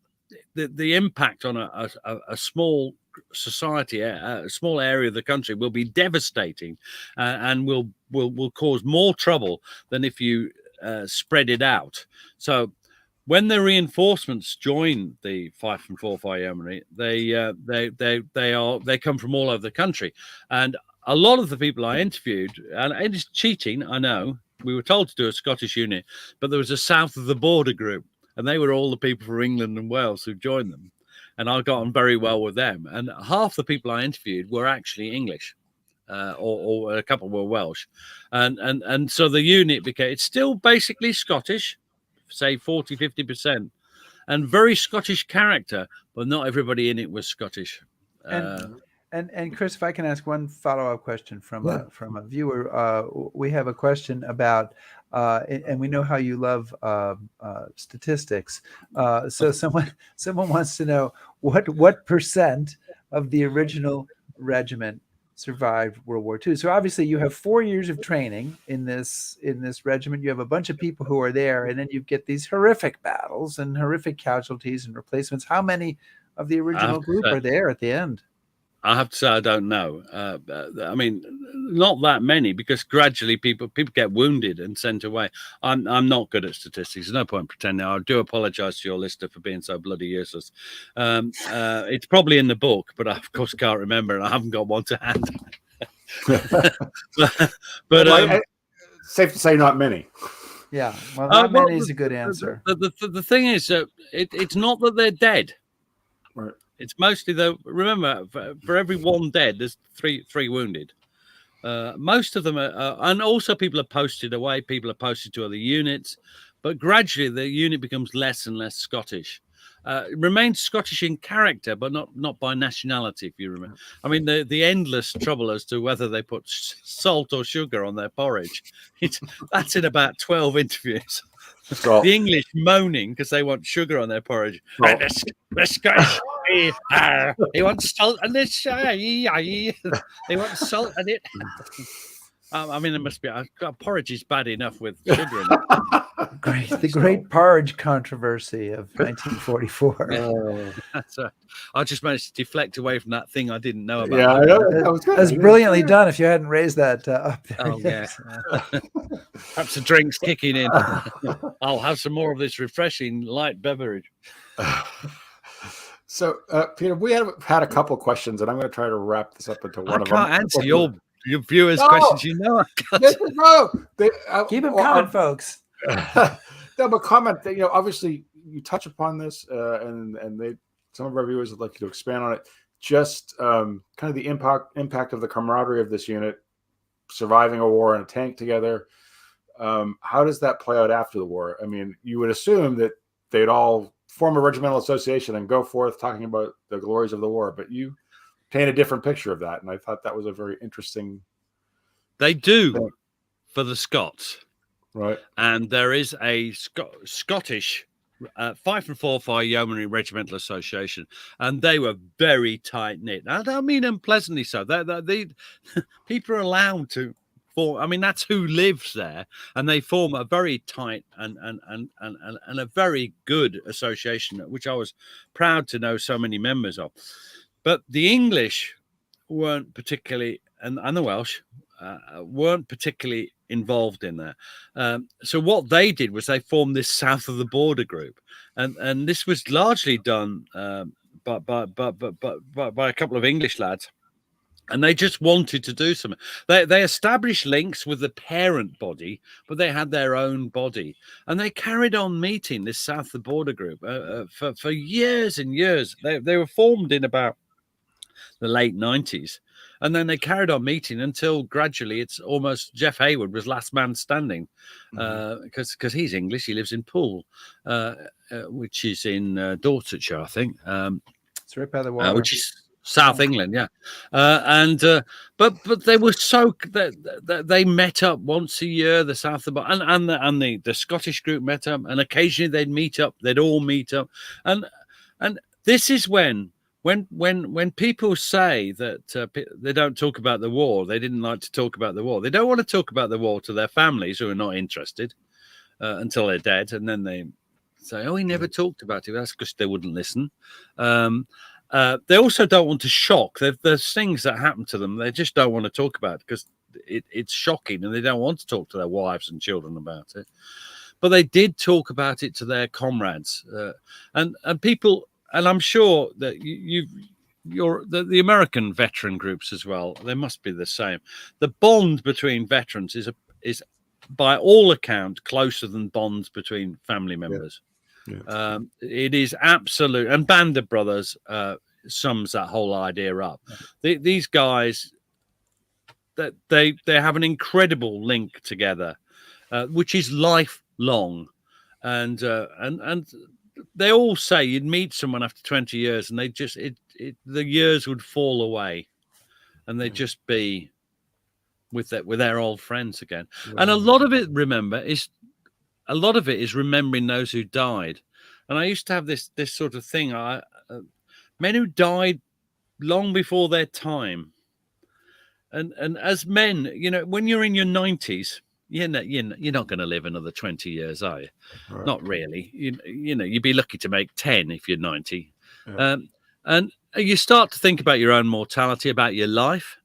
the impact on a small society, a small area of the country, will be devastating, and will cause more trouble than if you spread it out. So when the reinforcements join the Fife and Forfar Yeomanry, they come from all over the country, and a lot of the people I interviewed, and it is cheating, I know. We were told to do a Scottish unit, but there was a south of the border group, and they were all the people from England and Wales who joined them, and I got on very well with them. And half the people I interviewed were actually English, or a couple were Welsh, and so the unit became, it's still basically Scottish, say 40-50%, and very Scottish character, but not everybody in it was Scottish. And Chris, if I can ask one follow-up question from a viewer, we have a question about, and we know how you love statistics. So someone wants to know what percent of the original regiment survived World War II. So obviously you have 4 years of training in this regiment. You have a bunch of people who are there, and then you get these horrific battles and horrific casualties and replacements. How many of the original group are there at the end? I have to say I don't know. I mean, not that many, because gradually people get wounded and sent away. I'm not good at statistics. There's no point pretending. I do apologise to your listener for being so bloody useless. It's probably in the book, but I of course can't remember, and I haven't got one to hand. but safe to say, not many. Yeah, well, not many is a good answer. The thing is that it's not that they're dead. Right. It's mostly, though. Remember, for every one dead, there's three wounded. Most of them are, and also people are posted away. People are posted to other units, but gradually the unit becomes less and less Scottish. It remains Scottish in character, but not by nationality. If you remember, I mean, the endless trouble as to whether they put salt or sugar on their porridge. That's in about 12 interviews. So, the English moaning because they want sugar on their porridge. Oh. The Scottish, they want salt on this. They want salt on it. I mean, there must be. Porridge is bad enough with sugar in it. The great porridge controversy of 1944. I just managed to deflect away from that thing I didn't know about. Yeah, I know. That's brilliantly done. If you hadn't raised that up there. Oh yeah. Perhaps the drink's kicking in. I'll have some more of this refreshing light beverage. So, Peter, we have had a couple of questions, and I'm going to try to wrap this up into one of them. I can't answer your viewers' questions. You know, keep them coming, folks. No, but comment. Obviously, you touch upon this, and some of our viewers would like you to expand on it. Just kind of the impact of the camaraderie of this unit, surviving a war in a tank together. How does that play out after the war? I mean, you would assume that they'd all form a regimental association and go forth talking about the glories of the war, but you paint a different picture of that, and I thought that was a very interesting. They do thing. For the Scots, right? And there is a Scottish Fife and Forfar Yeomanry Regimental Association, and they were very tight knit. I don't mean unpleasantly so. They people are allowed to form. I mean, that's who lives there, and they form a very tight and a very good association, which I was proud to know so many members of. But the English weren't particularly, and the Welsh weren't particularly involved in that. So what they did was they formed this south of the border group, and this was largely done by a couple of English lads, and they just wanted to do something. They established links with the parent body, but they had their own body, and they carried on meeting this south of the border group for years and years. They were formed in about the late 90s, And then they carried on meeting until gradually it's almost Jeff Hayward was last man standing, because he's English. He lives in Poole, which is in Dorsetshire, I think. It's right by the water. Which is South England, yeah. But they were so they met up once a year. The South of and the Scottish group met up, and occasionally they'd meet up. They'd all meet up, and this is when people say that they don't talk about the war, they didn't like to talk about the war. They don't want to talk about the war to their families who are not interested until they're dead, and then they say, "Oh, he never talked about it." That's because they wouldn't listen. They also don't want to shock. There's things that happen to them they just don't want to talk about because it's shocking, and they don't want to talk to their wives and children about it. But they did talk about it to their comrades, and people. And I'm sure that the American veteran groups as well. They must be the same. The bond between veterans is by all account closer than bonds between family members. Yeah. It is absolute, and Band of Brothers sums that whole idea up. These guys, that they have an incredible link together, which is lifelong, and they all say you'd meet someone after 20 years, and they just the years would fall away, and they'd just be with their old friends again. Yeah. And a lot of it is remembering those who died. And I used to have this sort of thing. Men who died long before their time. And as men, when you're in your 90s, you're not going to live another 20 years, are you? Right. Not really. You'd be lucky to make 10 if you're 90. Yeah. And you start to think about your own mortality, about your life,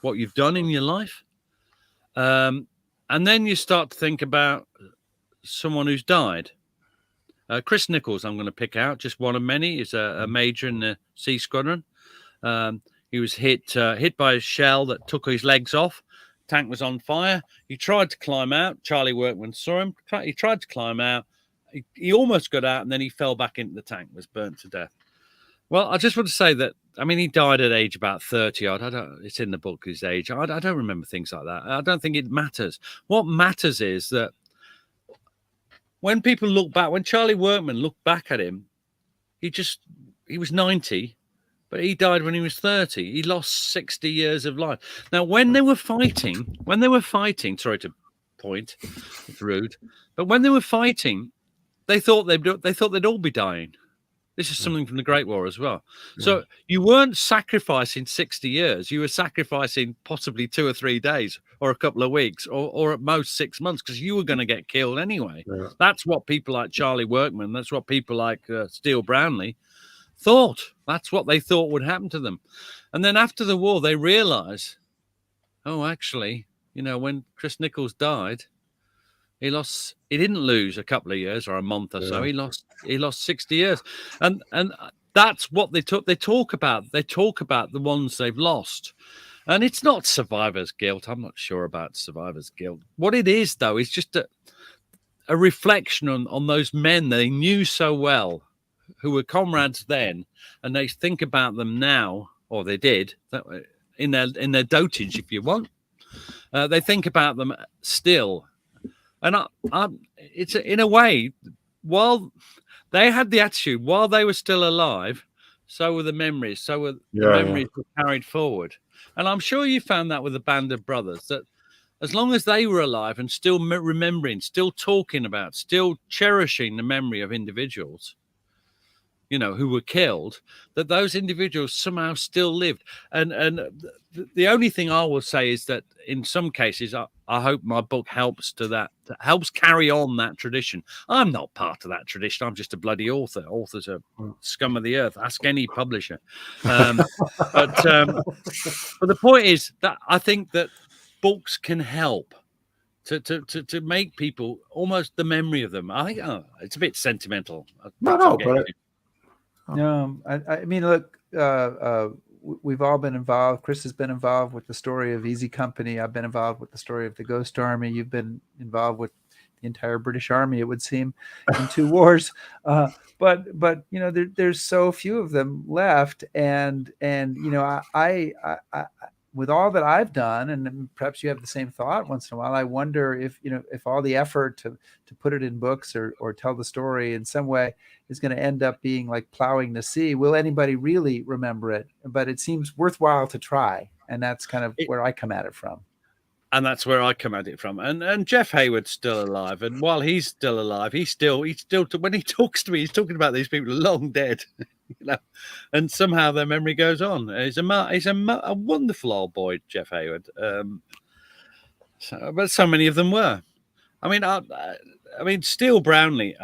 what you've done in your life. And then you start to think about someone who's died. Chris Nichols, I'm going to pick out, just one of many. He's a major in the Sea Squadron. He was hit by a shell that took his legs off. Tank was on fire. He tried to climb out. Charlie Workman saw him. He tried to climb out. He almost got out, and then he fell back into the tank, was burnt to death. Well, I just want to say that, he died at age about 30 odd. It's in the book, his age. I don't remember things like that. I don't think it matters. What matters is that when people look back, when Charlie Workman looked back at him, he was 90. But he died when he was 30. He lost 60 years of life. Now, when they were fighting, sorry to point, it's rude, but when they were fighting, they thought they'd all be dying. This is something from the Great War as well. Yeah. So you weren't sacrificing 60 years. You were sacrificing possibly 2 or 3 days or a couple of weeks or at most 6 months because you were going to get killed anyway. Yeah. That's what people like Charlie Workman, that's what people like Steele Brownlee thought. That's what they thought would happen to them. And then after the war, they realized, actually, when Chris Nichols died, he didn't lose a couple of years or a month or so. He lost 60 years. And that's what they talk about. They talk about the ones they've lost. And it's not survivor's guilt. I'm not sure about survivor's guilt. What it is, though, is just a reflection on those men they knew so well, who were comrades then, and they think about them now, or they did, in their dotage, if you want. They think about them still. And it's in a way, while they had the attitude, while they were still alive, so were the memories. So were the memories were carried forward. And I'm sure you found that with the Band of Brothers, that as long as they were alive and still remembering, still talking about, still cherishing the memory of individuals, who were killed, that those individuals somehow still lived. And the only thing I will say is that in some cases, I hope my book helps helps carry on that tradition. I'm not part of that tradition. I'm just a bloody author. Authors are scum of the earth. Ask any publisher. But the point is that I think that books can help to make people almost the memory of them. I think it's a bit sentimental. No, I mean, look, we've all been involved. Chris has been involved with the story of Easy Company. I've been involved with the story of the Ghost Army. You've been involved with the entire British Army, it would seem, in 2 wars. But there's so few of them left, and with all that I've done, and perhaps you have the same thought once in a while, I wonder if, if all the effort to put it in books or tell the story in some way is going to end up being like plowing the sea. Will anybody really remember it? But it seems worthwhile to try. And that's kind of where I come at it from. And that's where I come at it from. And Jeff Hayward's still alive. And while he's still alive, he's still when he talks to me, he's talking about these people long dead, and somehow their memory goes on. He's a wonderful old boy, Jeff Hayward. But so many of them were. I mean, Steele Brownlee.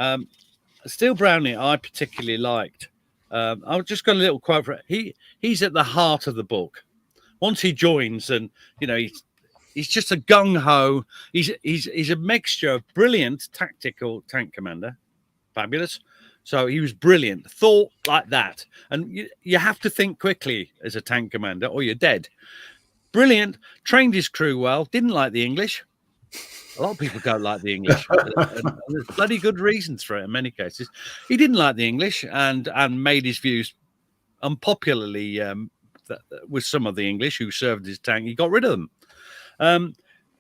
Steele Brownlee, I particularly liked. I've just got a little quote for it. He's at the heart of the book. Once he joins, and he's just a gung ho. He's a mixture of brilliant tactical tank commander, fabulous. So he was brilliant, thought like that, and you have to think quickly as a tank commander, or you're dead. Brilliant, trained his crew well, didn't like the English. A lot of people don't like the English. And there's bloody good reasons for it in many cases. He didn't like the English and made his views unpopularly with some of the English who served his tank. He got rid of them.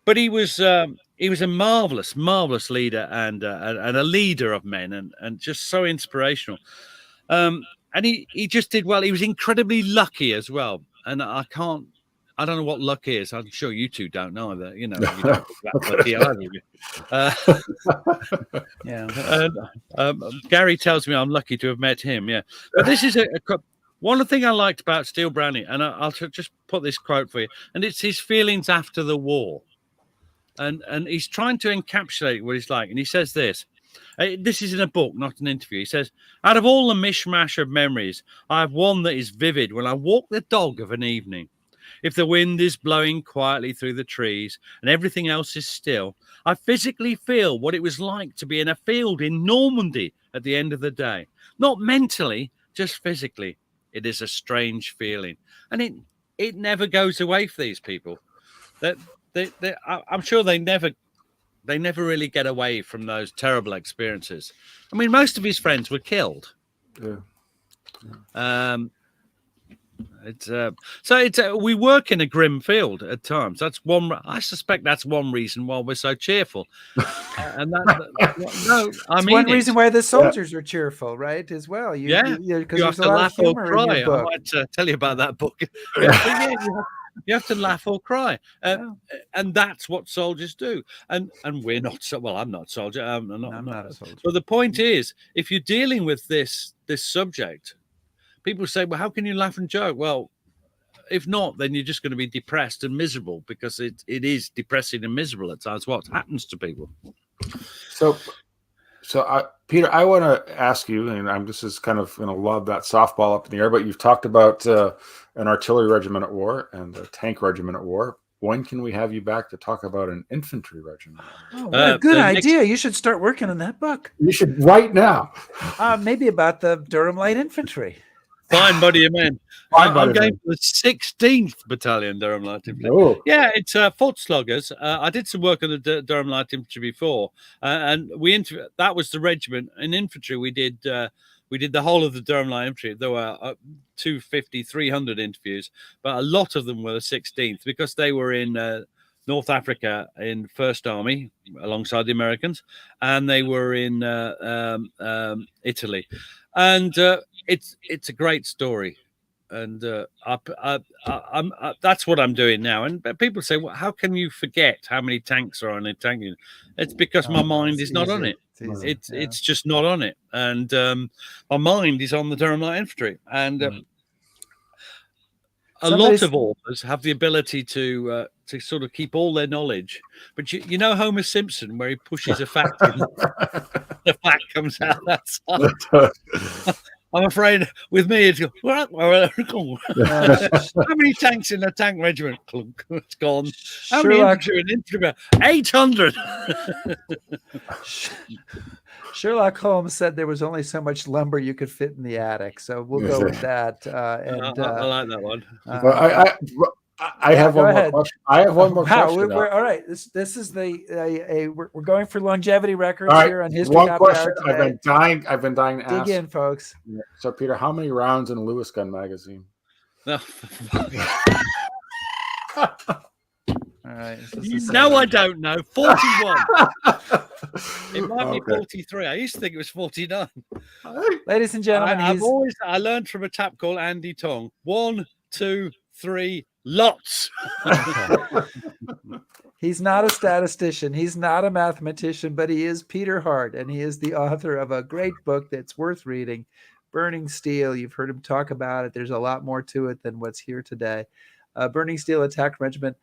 But he was a marvelous leader and a leader of men and just so inspirational. And he just did well. He was incredibly lucky as well. And I don't know what luck is. I'm sure you two don't know either. You don't think that lucky either. Yeah. And Gary tells me I'm lucky to have met him. Yeah. But this is one thing I liked about Steele Brownlee, and I'll just put this quote for you, and it's his feelings after the war. And he's trying to encapsulate what he's like. And he says this. This is in a book, not an interview. He says, out of all the mishmash of memories, I have one that is vivid when I walk the dog of an evening. If the wind is blowing quietly through the trees and everything else is still, I physically feel what it was like to be in a field in Normandy at the end of the day. Not mentally, just physically. It is a strange feeling. And it never goes away for these people. I'm sure they never really get away from those terrible experiences. I mean, most of his friends were killed. Yeah. We work in a grim field at times. I suspect that's one reason why we're so cheerful. One reason why the soldiers are cheerful, right? As well. Because you have to laugh or cry. I might tell you about that book. You have to laugh or cry, and that's what soldiers do. And we're not. Well, I'm not a soldier. I'm not a soldier. But the point is, if you're dealing with this subject, people say, well, how can you laugh and joke? Well, if not, then you're just going to be depressed and miserable, because it is depressing and miserable at times what happens to people. So Peter, I want to ask you, and this is kind of going to lob that softball up in the air, but you've talked about an artillery regiment at war and a tank regiment at war. When can we have you back to talk about an infantry regiment? Oh, what a good idea. You should start working on that book. You should right now. Maybe about the Durham Light Infantry. Fine body of men. I'm going for the 16th Battalion Durham Light Infantry. Oh. Yeah, it's foot sluggers. I did some work on the Durham Light Infantry before, and that was the regiment. In infantry, we did the whole of the Durham Light Infantry. There were 250, 300 interviews, but a lot of them were the 16th because they were in North Africa in First Army alongside the Americans, and they were in Italy. And it's a great story, and that's what I'm doing now. And people say, well, how can you forget how many tanks are on a tank unit? It's because my mind is not on it. It's just not on it, and my mind is on the Durham Light Infantry. And a lot of authors have the ability to sort of keep all their knowledge, but you know Homer Simpson, where he pushes a fact in, the fact comes out that side. I'm afraid with me, it's how many tanks in a tank regiment? It's gone. How many infantry in infantry? 800. Sherlock Holmes said there was only so much lumber you could fit in the attic, so we'll go with that. I like that one. I have one more question. I have one more question. All right. This is we're going for longevity records here on History. One question. I've been dying to ask. Dig in, folks. So, Peter, how many rounds in a Lewis gun magazine? No. All right. No, I don't know. 41. It might be Okay. 43. I used to think it was 49. Ladies and gentlemen, I learned from a chap called Andy Tong. 1, 2, 3, lots. he's not a statistician. He's not a mathematician, but he is Peter Hart, and he is the author of a great book that's worth reading, Burning Steel. You've heard him talk about it. There's a lot more to it than what's here today. Burning Steel Attack Regiment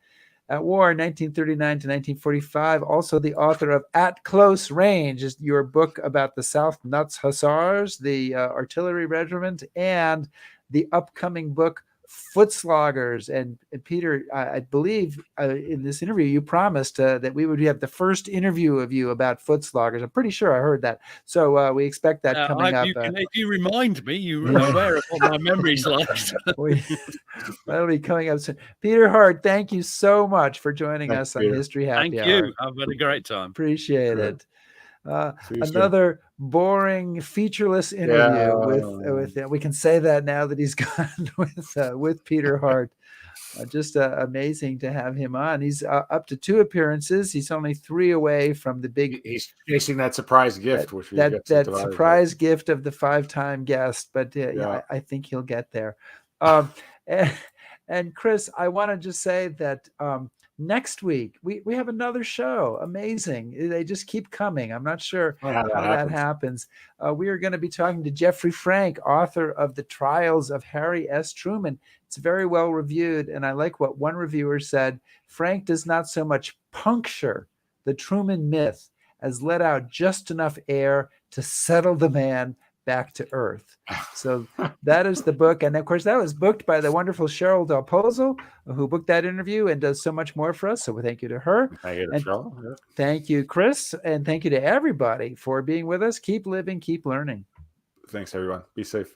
at War, 1939 to 1945. Also the author of At Close Range, is your book about the South Nuts Hussars, the artillery regiment, and the upcoming book Footsloggers. And Peter, I believe in this interview you promised that we would have the first interview of you about Footsloggers. I'm pretty sure I heard that. So we expect that coming up. If you remind me, you're aware of what my memory's like. That'll be coming up soon. Peter Hart, thank you so much for joining us on History Happy Hour. Thank you. I've had a great time. Appreciate it. Another boring featureless interview with we can say that now that he's gone with Peter Hart. Just amazing to have him on. He's up to 2 appearances. He's only 3 away from the big. He's chasing that surprise gift, that surprise gift of the 5-time guest. But I think he'll get there. And Chris, I want to just say that next week we have another show. Amazing. They just keep coming. I'm not sure how that happens. We are going to be talking to Jeffrey Frank, author of The Trials of Harry S. Truman. It's very well reviewed, and I like what one reviewer said. Frank does not so much puncture the Truman myth as let out just enough air to settle the man back to earth. So that is the book. And of course, that was booked by the wonderful Cheryl Del Pozo, who booked that interview and does so much more for us. So thank you to her. Thank you, Chris. And thank you to everybody for being with us. Keep living, keep learning. Thanks, everyone. Be safe.